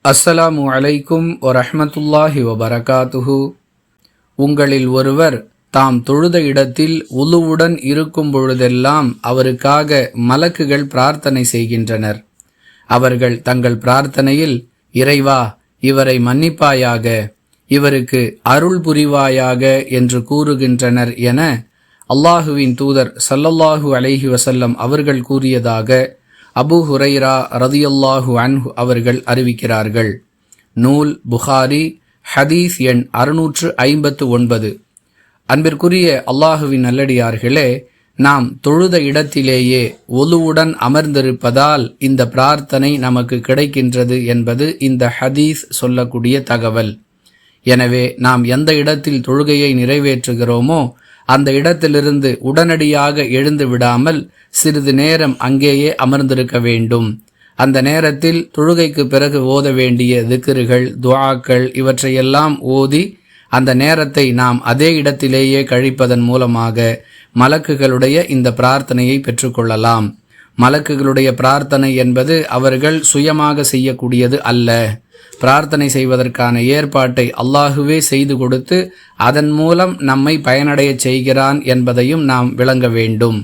அஸ்ஸலாமு அலைக்கும் வரஹ்மத்துல்லாஹி வபரகாத்துஹு. உங்களில் ஒருவர் தாம் தொழுத இடத்தில் உலுவுடன் இருக்கும் பொழுதெல்லாம் அவருக்காக மலக்குகள் பிரார்த்தனை செய்கின்றனர். அவர்கள் தங்கள் பிரார்த்தனையில், இறைவா, இவரை மன்னிப்பாயாக, இவருக்கு அருள் புரிவாயாக என்று கூறுகின்றனர் என அல்லாஹுவின் தூதர் ஸல்லல்லாஹு அலைஹி வஸல்லம் அவர்கள் கூறியதாக அபூ ஹுரைரா ரதியல்லாஹு அன்ஹு அவர்கள் அறிவிக்கிறார்கள். நூல் புகாரி, ஹதீஸ் எண் 659. அன்பிற்குரிய அல்லாஹுவின் நல்லடியார்களே, நாம் தொழுத இடத்திலேயே ஒலுவுடன் அமர்ந்திருப்பதால் இந்த பிரார்த்தனை நமக்கு கிடைக்கின்றது என்பது இந்த ஹதீஸ் சொல்லக்கூடிய தகவல். எனவே நாம் எந்த இடத்தில் தொழுகையை நிறைவேற்றுகிறோமோ அந்த இடத்திலிருந்து உடனடியாக எழுந்து விடாமல் சிறிது நேரம் அங்கேயே அமர்ந்திருக்க வேண்டும். அந்த நேரத்தில் தொழுகைக்கு பிறகு ஓத வேண்டிய திக்ருகள், துஆக்கள் இவற்றையெல்லாம் ஓதி அந்த நேரத்தை நாம் அதே இடத்திலேயே கழிப்பதன் மூலமாக மலக்குகளுடைய இந்த பிரார்த்தனையை பெற்றுக்கொள்ளலாம். மலக்குகளுடைய பிரார்த்தனை என்பது அவர்கள் சுயமாக செய்யக்கூடியது அல்ல. பிரார்த்தனை செய்வதற்கான ஏற்பாட்டை அல்லாஹுவே செய்து கொடுத்து அதன் மூலம் நம்மை பயனடைய செய்கிறான் என்பதையும் நாம் விளங்க வேண்டும்.